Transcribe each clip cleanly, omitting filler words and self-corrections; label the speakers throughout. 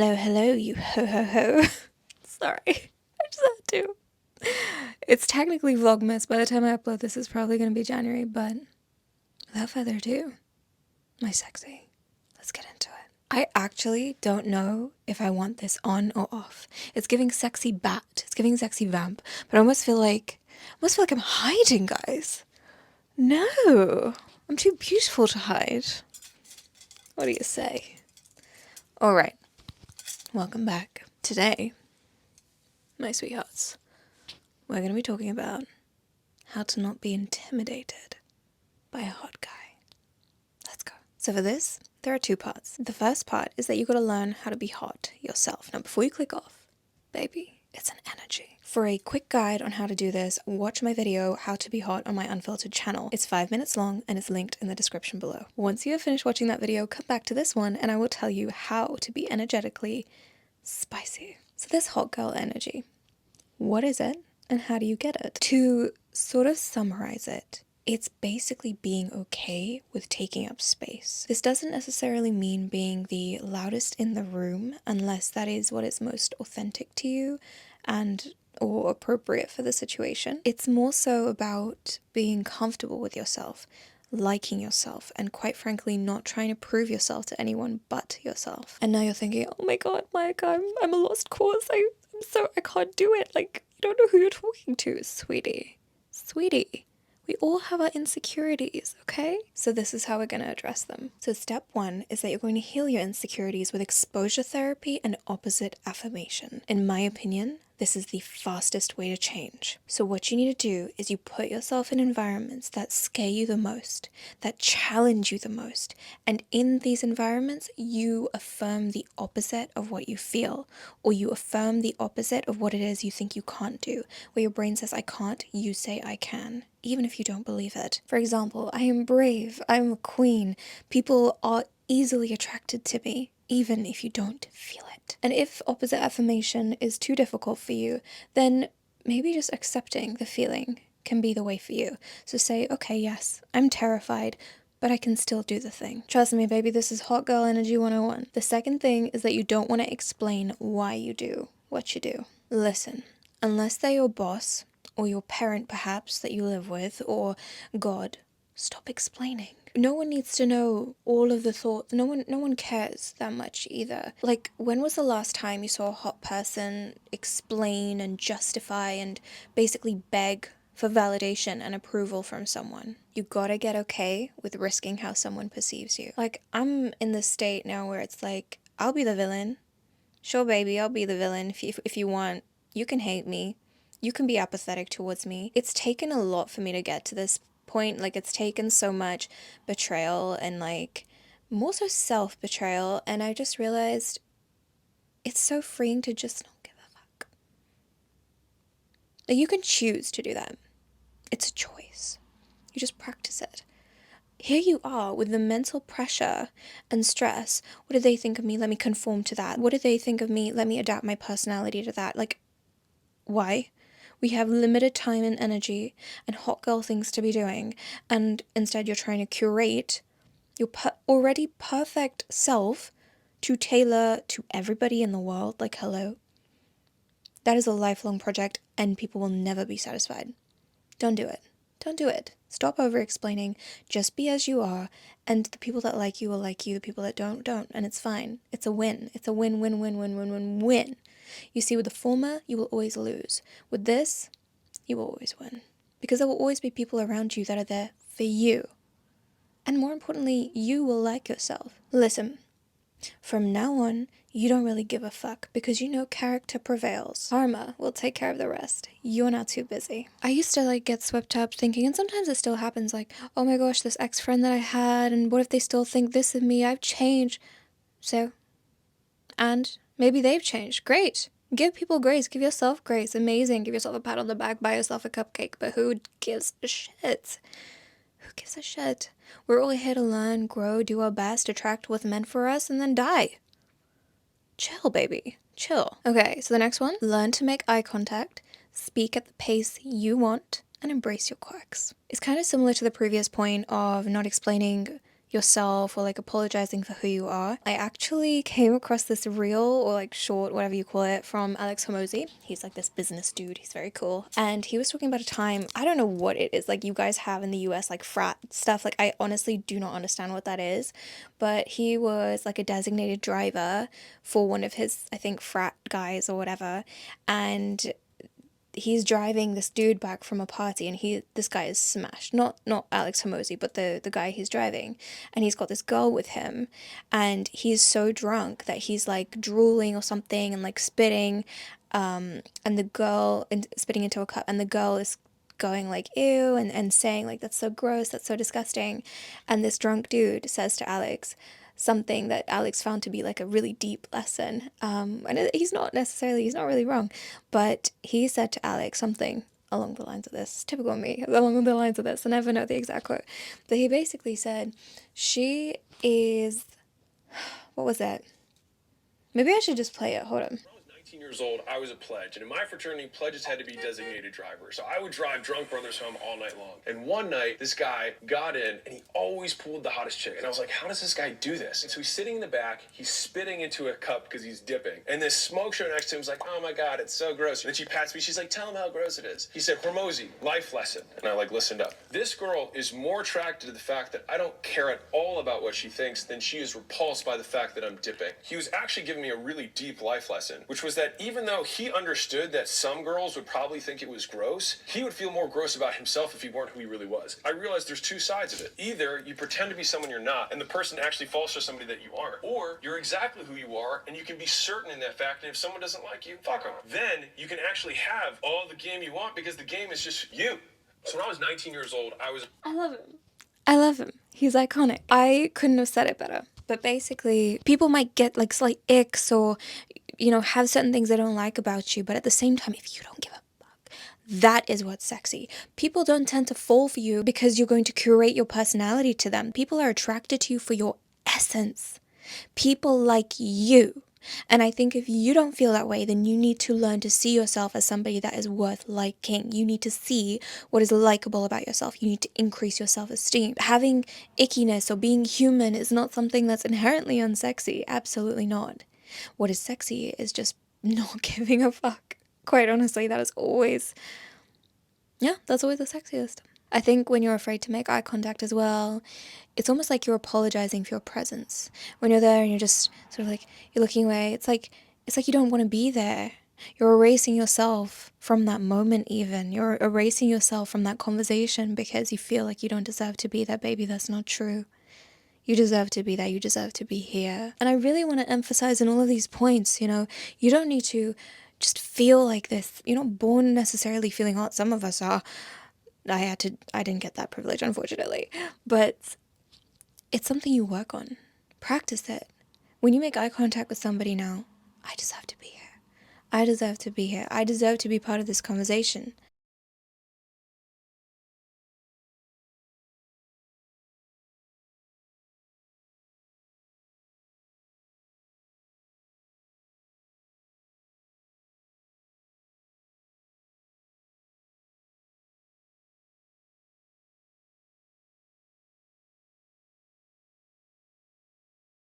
Speaker 1: Hello, you ho ho ho. Sorry, I just had to. It's technically Vlogmas. By the time I upload this, it's probably going to be January, but without further ado, my sexy, let's get into it. I actually don't know if I want this on or off. It's giving sexy bat, it's giving sexy vamp, but I almost feel like I'm hiding, guys. No, I'm too beautiful to hide. What do you say? All right, welcome back. Today, my sweethearts, we're going to be talking about how to not be intimidated by a hot guy. Let's go. So for this, there are two parts. The first part is that you got to learn how to be hot yourself. Now, before you click off, baby, it's an energy. For a quick guide on how to do this, watch my video, How to Be Hot, on my Unfiltered channel. It's 5 minutes long and it's linked in the description below. Once you have finished watching that video, come back to this one and I will tell you how to be energetically spicy. So this hot girl energy, what is it and how do you get it? To sort of summarize it, it's basically being okay with taking up space. This doesn't necessarily mean being the loudest in the room unless that is what is most authentic to you and or appropriate for the situation. It's more so about being comfortable with yourself, liking yourself, and quite frankly not trying to prove yourself to anyone but yourself. And now you're thinking, oh my god, Mahika, I'm a lost cause. I can't do it. Like, you don't know who you're talking to, sweetie. Sweetie. We all have our insecurities, okay? So this is how we're going to address them. So step one is that you're going to heal your insecurities with exposure therapy and opposite affirmation. In my opinion, this is the fastest way to change. So what you need to do is you put yourself in environments that scare you the most, that challenge you the most. And in these environments, you affirm the opposite of what you feel, or you affirm the opposite of what it is you think you can't do. Where your brain says, I can't, you say, I can, even if you don't believe it. For example, I am brave, I'm a queen, people are easily attracted to me, even if you don't feel it. And if opposite affirmation is too difficult for you, then maybe just accepting the feeling can be the way for you. So say, okay, yes, I'm terrified, but I can still do the thing. Trust me, baby, this is hot girl energy 101. The second thing is that you don't want to explain why you do what you do. Listen, unless they're your boss, or your parent perhaps that you live with, or God, stop explaining. No one needs to know all of the thoughts. No one cares that much either. Like, when was the last time you saw a hot person explain and justify and basically beg for validation and approval from someone? You gotta get okay with risking how someone perceives you. Like, I'm in this state now where it's like, I'll be the villain. Sure, baby, I'll be the villain if you want. You can hate me. You can be apathetic towards me. It's taken a lot for me to get to this point. Like, it's taken so much betrayal and like more so self-betrayal, and I just realized it's so freeing to just not give a fuck. Like, you can choose to do that. It's a choice. You just practice it. Here you are with the mental pressure and stress. What do they think of me? Let me conform to that. What do they think of me? Let me adapt my personality to that. Like, why? We have limited time and energy and hot girl things to be doing, and instead you're trying to curate your already perfect self to tailor to everybody in the world. Like, hello. That is a lifelong project and people will never be satisfied. Don't do it. Don't do it. Stop over-explaining. Just be as you are, and the people that like you will like you. The people that don't, and it's fine. It's a win. It's a win-win-win-win-win-win-win. You see, with the former, you will always lose. With this, you will always win. Because there will always be people around you that are there for you. And more importantly, you will like yourself. Listen, from now on, you don't really give a fuck because you know character prevails. Karma will take care of the rest. You're not too busy. I used to like get swept up thinking, and sometimes it still happens, like, oh my gosh, this ex-friend that I had, and what if they still think this of me? I've changed. So, and maybe they've changed. Great. Give people grace. Give yourself grace. Amazing. Give yourself a pat on the back. Buy yourself a cupcake. But who gives a shit? Who gives a shit? We're all here to learn, grow, do our best, attract what's meant for us, and then die. Chill, baby. Chill. Okay, so the next one. Learn to make eye contact, speak at the pace you want, and embrace your quirks. It's kind of similar to the previous point of not explaining yourself or like apologizing for who you are. I actually came across this reel or like short, whatever you call it, from Alex Hormozy. He's like this business dude. He's very cool. And he was talking about a time, I don't know what it is, like you guys have in the US, like frat stuff. Like I honestly do not understand what that is. But he was like a designated driver for one of his, I think, frat guys or whatever. And he's driving this dude back from a party, and this guy is smashed, not Alex Hormozy, but the guy he's driving, and he's got this girl with him, and he's so drunk that he's like drooling or something and like spitting, and the girl, and spitting into a cup, and the girl is going like ew, and saying like that's so gross, that's so disgusting. And this drunk dude says to Alex something that Alex found to be like a really deep lesson. He's not really wrong, but he said to Alex something along the lines of this. Typical me, along the lines of this. I never know the exact quote. But he basically said, she is, what was that? Maybe I should just play it. Hold on.
Speaker 2: 19 years old, I was a pledge, and in my fraternity, pledges had to be designated drivers. So I would drive drunk brothers home all night long. And one night, this guy got in, and he always pulled the hottest chick. And I was like, how does this guy do this? And so he's sitting in the back, he's spitting into a cup because he's dipping. And this smoke show next to him is like, oh my God, it's so gross. And then she pats me, she's like, tell him how gross it is. He said, Hormozy, life lesson. And I like listened up. This girl is more attracted to the fact that I don't care at all about what she thinks than she is repulsed by the fact that I'm dipping. He was actually giving me a really deep life lesson, which was that even though he understood that some girls would probably think it was gross, he would feel more gross about himself if he weren't who he really was. I realized there's two sides of it. Either you pretend to be someone you're not, and the person actually falls for somebody that you aren't, or you're exactly who you are, and you can be certain in that fact, and if someone doesn't like you, fuck them. Then you can actually have all the game you want because the game is just you. So when I was 19 years old,
Speaker 1: I love him. I love him. He's iconic. I couldn't have said it better. But basically, people might get like slight icks or, have certain things they don't like about you. But at the same time, if you don't give a fuck, that is what's sexy. People don't tend to fall for you because you're going to curate your personality to them. People are attracted to you for your essence. People like you. And I think if you don't feel that way, then you need to learn to see yourself as somebody that is worth liking. You need to see what is likable about yourself. You need to increase your self-esteem. Having ickiness or being human is not something that's inherently unsexy. Absolutely not. What is sexy is just not giving a fuck. Quite honestly, that's always the sexiest. I think when you're afraid to make eye contact as well, it's almost like you're apologizing for your presence. When you're there and you're just sort of like, you're looking away, it's like you don't want to be there. You're erasing yourself from that moment even. You're erasing yourself from that conversation because you feel like you don't deserve to be there. Baby, that's not true. You deserve to be there. You deserve to be here. And I really want to emphasize in all of these points, you don't need to just feel like this. You're not born necessarily feeling hot. Some of us are. I didn't get that privilege, unfortunately. But it's something you work on. Practice it. When you make eye contact with somebody now, I deserve to be here. I deserve to be here. I deserve to be part of this conversation.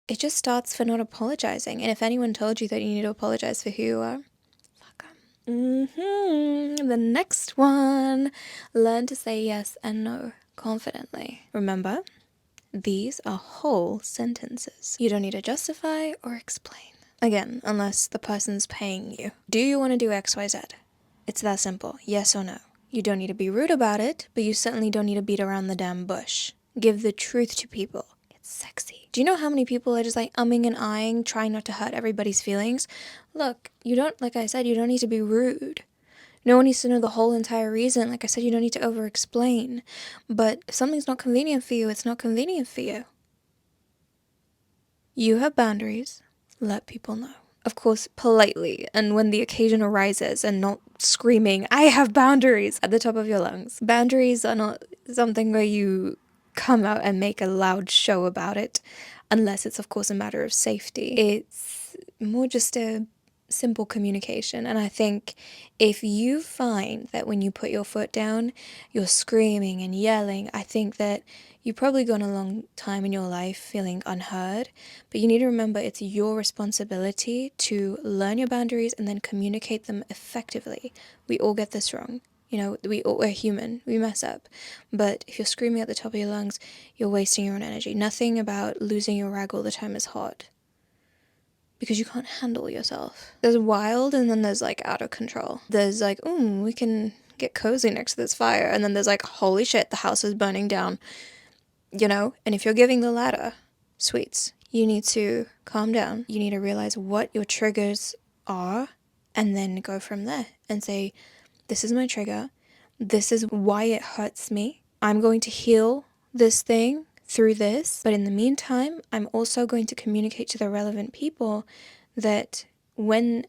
Speaker 1: It just starts for not apologizing. And if anyone told you that you need to apologize for who you are, fuck them. The next one, learn to say yes and no confidently. Remember, these are whole sentences. You don't need to justify or explain. Again, unless the person's paying you. Do you want to do XYZ? It's that simple. Yes or no. You don't need to be rude about it, but you certainly don't need to beat around the damn bush. Give the truth to people. It's sexy. Do you know how many people are just like umming and ahhing, trying not to hurt everybody's feelings? Look, like I said, you don't need to be rude. No one needs to know the whole entire reason. Like I said, you don't need to over-explain. But if something's not convenient for you, it's not convenient for you. You have boundaries. Let people know. Of course, politely, and when the occasion arises, and not screaming, I have boundaries, at the top of your lungs. Boundaries are not something where you come out and make a loud show about it, unless it's, of course, a matter of safety. It's more just a simple communication. And I think if you find that when you put your foot down, you're screaming and yelling, I think that you've probably gone a long time in your life feeling unheard. But you need to remember it's your responsibility to learn your boundaries and then communicate them effectively. We all get this wrong. You know, we're human, we mess up. But if you're screaming at the top of your lungs, you're wasting your own energy. Nothing about losing your rag all the time is hot, because you can't handle yourself. There's wild and then there's like out of control. There's like, we can get cozy next to this fire. And then there's like, holy shit, the house is burning down, you know? And if you're giving the latter, sweets, you need to calm down. You need to realize what your triggers are and then go from there and say, this is my trigger. This is why it hurts me. I'm going to heal this thing through this. But in the meantime, I'm also going to communicate to the relevant people that when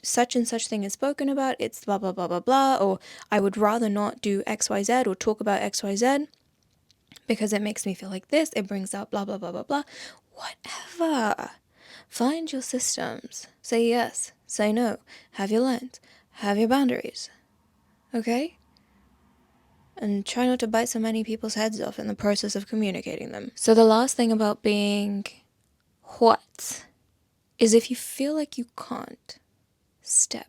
Speaker 1: such and such thing is spoken about, it's blah, blah, blah, blah, blah, or I would rather not do XYZ or talk about XYZ because it makes me feel like this. It brings out blah, blah, blah, blah, blah. Whatever. Find your systems. Say yes. Say no. Have your lines. Have your boundaries. Okay? And try not to bite so many people's heads off in the process of communicating them. So the last thing about being what is if you feel like you can't, step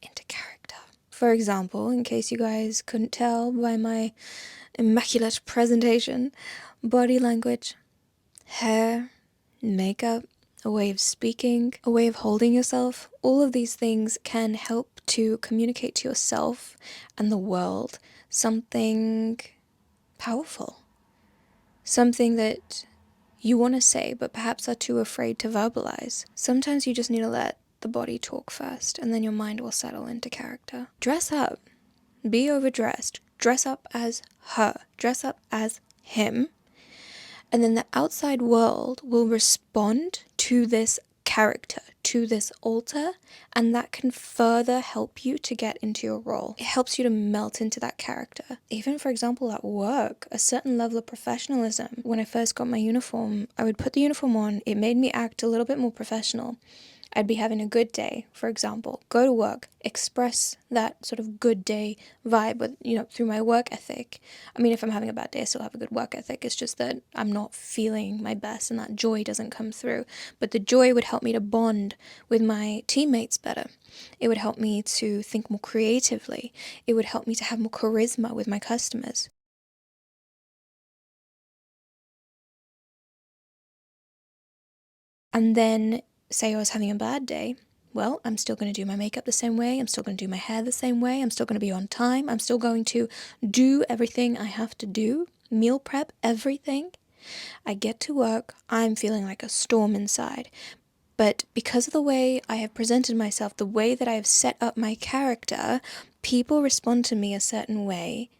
Speaker 1: into character. For example, in case you guys couldn't tell by my immaculate presentation, body language, hair, makeup, a way of speaking, a way of holding yourself, all of these things can help to communicate to yourself and the world something powerful. Something that you want to say, but perhaps are too afraid to verbalize. Sometimes you just need to let the body talk first, and then your mind will settle into character. Dress up. Be overdressed. Dress up as her. Dress up as him. And then the outside world will respond to this character, to this altar, and that can further help you to get into your role. It helps you to melt into that character. Even, for example, at work, a certain level of professionalism. When I first got my uniform, I would put the uniform on. It made me act a little bit more professional. I'd be having a good day, for example, go to work, express that sort of good day vibe with, through my work ethic. I mean, if I'm having a bad day, I still have a good work ethic. It's just that I'm not feeling my best and that joy doesn't come through. But the joy would help me to bond with my teammates better. It would help me to think more creatively. It would help me to have more charisma with my customers. And then say I was having a bad day, well, I'm still going to do my makeup the same way, I'm still going to do my hair the same way, I'm still going to be on time, I'm still going to do everything I have to do, meal prep, everything. I get to work, I'm feeling like a storm inside. But because of the way I have presented myself, the way that I have set up my character, people respond to me a certain way.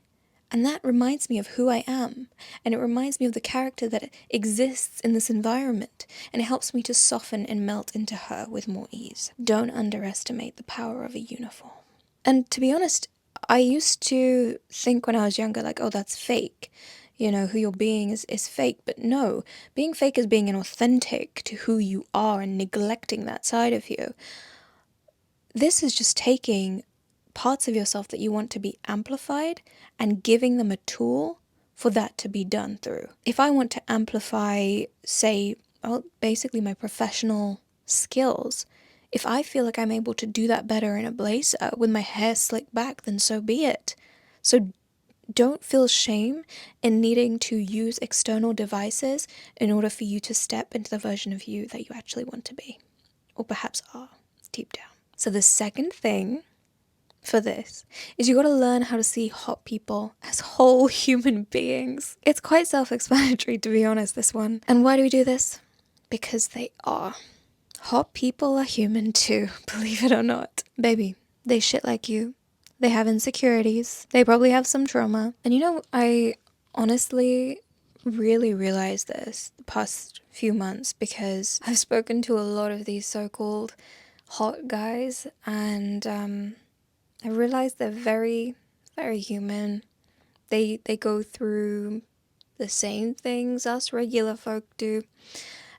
Speaker 1: And that reminds me of who I am, and it reminds me of the character that exists in this environment, and it helps me to soften and melt into her with more ease. Don't underestimate the power of a uniform. And to be honest, I used to think when I was younger, like, oh, that's fake. Who you're being is fake. But no, being fake is being inauthentic to who you are and neglecting that side of you. This is just taking parts of yourself that you want to be amplified and giving them a tool for that to be done through. If I want to amplify, say, basically my professional skills, if I feel like I'm able to do that better in a blazer with my hair slicked back, then so be it. So don't feel shame in needing to use external devices in order for you to step into the version of you that you actually want to be, or perhaps are deep down. So the second thing for this is you got to learn how to see hot people as whole human beings. It's quite self-explanatory, to be honest, this one. And why do we do this? Because they are. Hot people are human too, believe it or not. Baby, they shit like you. They have insecurities. They probably have some trauma. And I honestly really realized this the past few months because I've spoken to a lot of these so-called hot guys, and I realized they're very, very human. They go through the same things us regular folk do.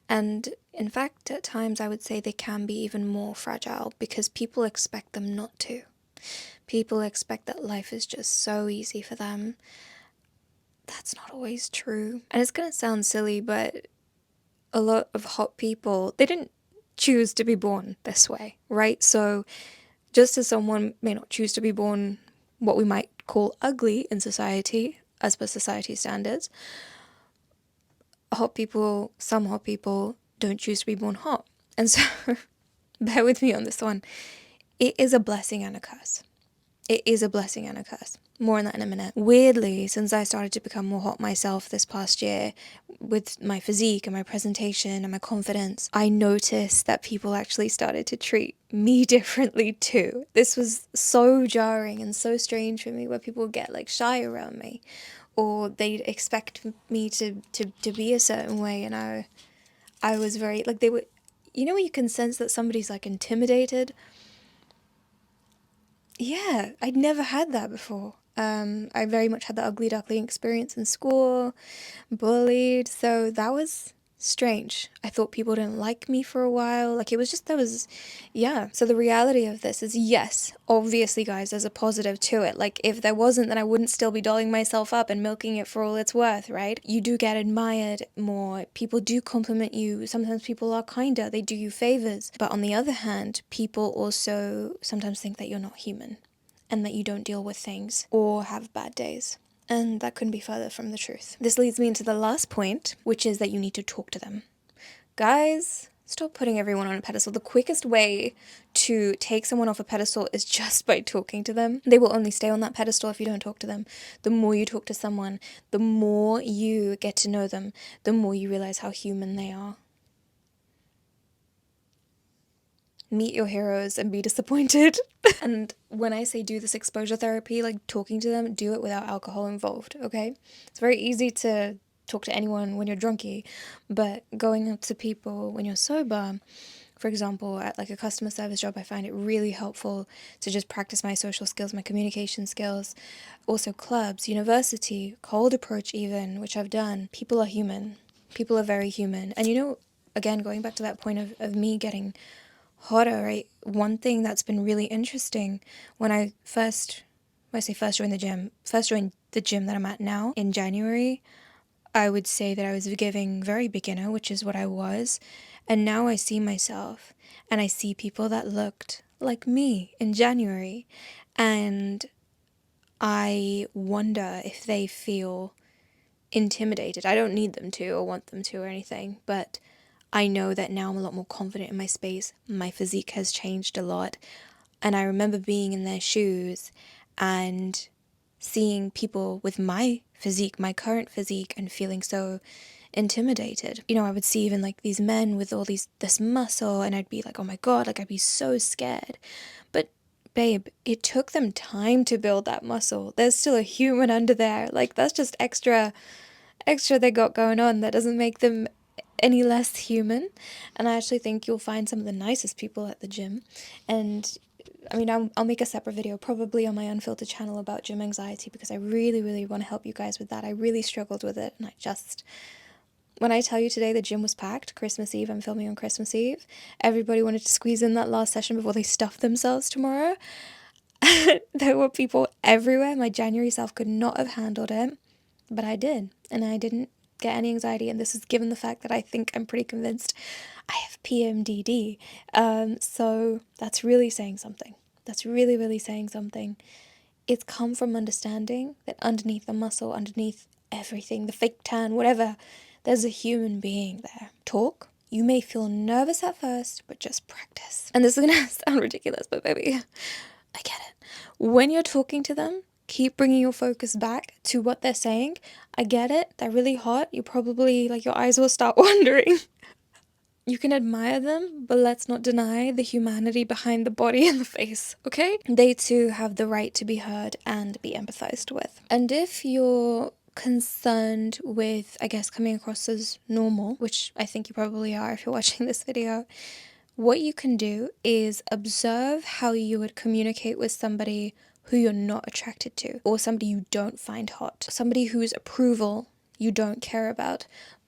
Speaker 1: And in fact, at times I would say they can be even more fragile because people expect them not to. People expect that life is just so easy for them. That's not always true. And it's going to sound silly, but a lot of hot people, they didn't choose to be born this way, right? So just as someone may not choose to be born what we might call ugly in society, as per society standards, some hot people don't choose to be born hot. And so, bear with me on this one. It is a blessing and a curse. It is a blessing and a curse. More on that in a minute. Weirdly, since I started to become more hot myself this past year, with my physique and my presentation and my confidence, I noticed that people actually started to treat me differently too. This was so jarring and so strange for me, where people would get like shy around me, or they'd expect me to be a certain way, and I was very, like, they were, you know when you can sense that somebody's like intimidated? Yeah, I'd never had that before. I very much had the ugly duckling experience in school, bullied, so that was strange. I thought people didn't like me for a while. Like, it was just, there was, yeah. So the reality of this is, yes, obviously, guys, there's a positive to it. Like, if there wasn't, then I wouldn't still be dolling myself up and milking it for all it's worth, right? You do get admired more. People do compliment you. Sometimes people are kinder. They do you favors. But on the other hand, people also sometimes think that you're not human and that you don't deal with things or have bad days. And that couldn't be further from the truth. This leads me into the last point, which is that you need to talk to them. Guys, stop putting everyone on a pedestal. The quickest way to take someone off a pedestal is just by talking to them. They will only stay on that pedestal if you don't talk to them. The more you talk to someone, the more you get to know them, the more you realize how human they are. Meet your heroes and be disappointed. And when I say do this exposure therapy, like talking to them, do it without alcohol involved, okay? It's very easy to talk to anyone when you're drunky, but going up to people when you're sober, for example, at like a customer service job, I find it really helpful to just practice my social skills, my communication skills. Also clubs, university, cold approach even, which I've done. People are human. People are very human. And you know, again, going back to that point of me getting hotter, right? One thing that's been really interesting when I joined the gym that I'm at now in January, I would say that I was giving very beginner, which is what I was. And now I see myself and I see people that looked like me in January. And I wonder if they feel intimidated. I don't need them to or want them to or anything, but I know that now I'm a lot more confident in my space. My physique has changed a lot. And I remember being in their shoes and seeing people with my physique, my current physique, and feeling so intimidated. You know, I would see even like these men with all this muscle, and I'd be like, oh my God, like I'd be so scared. But babe, it took them time to build that muscle. There's still a human under there. Like, that's just extra they got going on. That doesn't make them any less human. And I actually think you'll find some of the nicest people at the gym. And I mean, I'll make a separate video probably on my Unfiltered channel about gym anxiety, because I really, really want to help you guys with that. I really struggled with it, and when I tell you today the gym was packed, Christmas Eve, I'm filming on Christmas Eve, everybody wanted to squeeze in that last session before they stuffed themselves tomorrow. There were people everywhere. My January self could not have handled it, but I did, and I didn't get any anxiety, and this is given the fact that I think I'm pretty convinced I have PMDD. So that's really saying something. That's really, really saying something. It's come from understanding that underneath the muscle, underneath everything, the fake tan, whatever, there's a human being there. Talk. You may feel nervous at first, but just practice. And this is gonna sound ridiculous, but baby, I get it. When you're talking to them, keep bringing your focus back to what they're saying. I get it. They're really hot. You probably, like, your eyes will start wandering. You can admire them, but let's not deny the humanity behind the body and the face, okay? They too have the right to be heard and be empathized with. And if you're concerned with, I guess, coming across as normal, which I think you probably are if you're watching this video, what you can do is observe how you would communicate with somebody who you're not attracted to, or somebody you don't find hot, somebody whose approval you don't care about.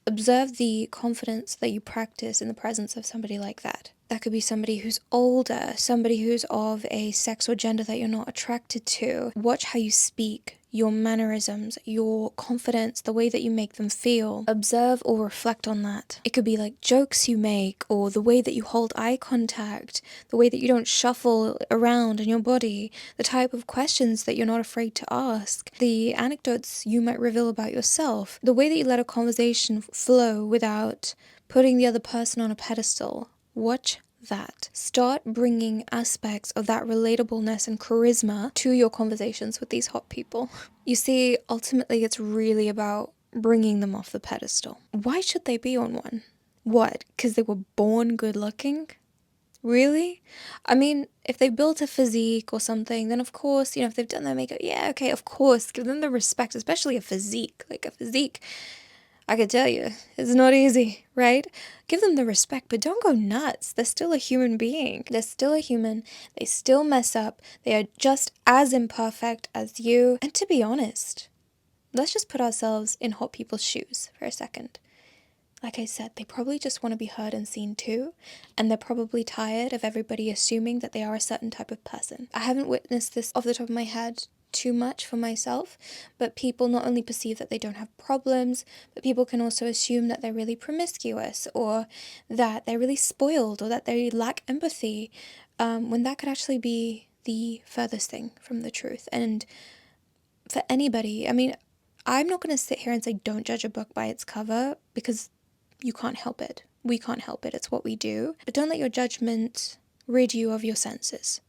Speaker 1: Observe the confidence that you practice in the presence of somebody like that. That could be somebody who's older, somebody who's of a sex or gender that you're not attracted to. Watch how you speak, your mannerisms, your confidence, the way that you make them feel. Observe or reflect on that. It could be like jokes you make, or the way that you hold eye contact, the way that you don't shuffle around in your body, the type of questions that you're not afraid to ask, the anecdotes you might reveal about yourself, the way that you let a conversation flow without putting the other person on a pedestal. Watch that. Start bringing aspects of that relatableness and charisma to your conversations with these hot people. You see, ultimately, it's really about bringing them off the pedestal. Why should they be on one? What? Because they were born good looking? Really? I mean, if they built a physique or something, then of course, if they've done their makeup, yeah, okay, of course, give them the respect, especially a physique. Like a physique, I could tell you, it's not easy, right? Give them the respect, but don't go nuts. They're still a human being. They're still a human. They still mess up. They are just as imperfect as you. And to be honest, let's just put ourselves in hot people's shoes for a second. Like I said, they probably just want to be heard and seen too, and they're probably tired of everybody assuming that they are a certain type of person. I haven't witnessed this off the top of my head too much for myself, but people not only perceive that they don't have problems, but people can also assume that they're really promiscuous, or that they're really spoiled, or that they lack empathy, when that could actually be the furthest thing from the truth. And for anybody, I mean, I'm not going to sit here and say don't judge a book by its cover, because you can't help it. We can't help it. It's what we do. But don't let your judgment rid you of your senses,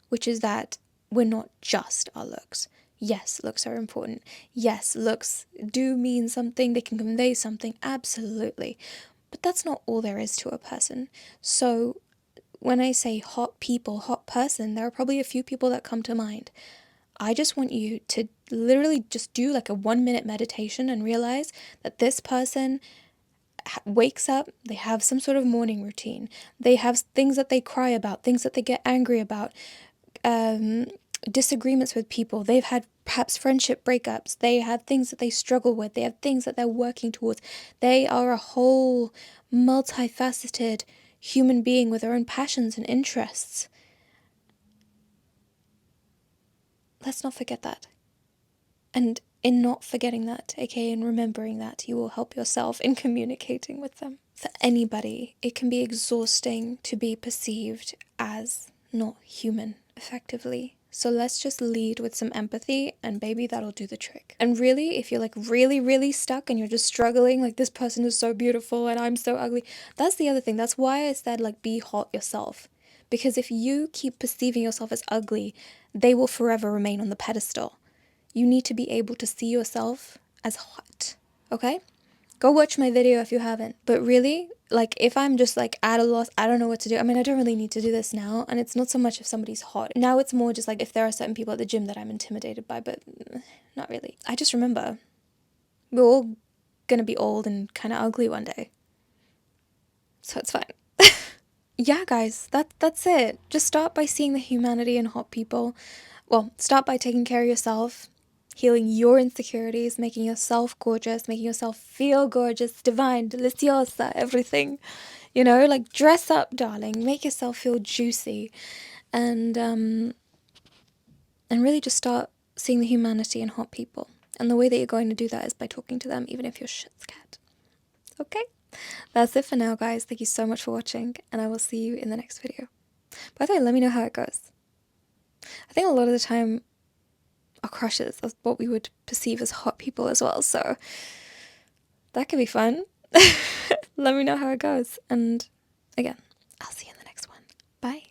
Speaker 1: which is that we're not just our looks. Yes, looks are important. Yes, looks do mean something. They can convey something. Absolutely. But that's not all there is to a person. So when I say hot people, hot person, there are probably a few people that come to mind. I just want you to literally just do like a 1-minute meditation and realize that this person wakes up, they have some sort of morning routine. They have things that they cry about, things that they get angry about, disagreements with people. They've had perhaps friendship breakups. They have things that they struggle with. They have things that they're working towards. They are a whole multifaceted human being with their own passions and interests. Let's not forget that. And in not forgetting that, aka in remembering that, you will help yourself in communicating with them. For anybody, it can be exhausting to be perceived as not human, effectively. So let's just lead with some empathy, and baby, that'll do the trick. And really, if you're like really, really stuck and you're just struggling, like this person is so beautiful and I'm so ugly, that's the other thing. That's why I said like be hot yourself. Because if you keep perceiving yourself as ugly, they will forever remain on the pedestal. You need to be able to see yourself as hot, okay? Go watch my video if you haven't. But really, like if I'm just like at a loss, I don't know what to do. I mean, I don't really need to do this now. And it's not so much if somebody's hot. Now it's more just like if there are certain people at the gym that I'm intimidated by, but not really. I just remember we're all gonna be old and kind of ugly one day. So it's fine. Yeah, guys, that's it. Just start by seeing the humanity in hot people. Well, start by taking care of yourself, healing your insecurities, making yourself gorgeous, making yourself feel gorgeous, divine, deliciosa, everything. Like dress up, darling, make yourself feel juicy, and really just start seeing the humanity in hot people. And the way that you're going to do that is by talking to them, even if you're shit scared. Okay? That's it for now, guys. Thank you so much for watching, and I will see you in the next video. By the way, let me know how it goes. I think a lot of the time our crushes are what we would perceive as hot people as well, so that could be fun. Let me know how it goes, and again, I'll see you in the next one. Bye.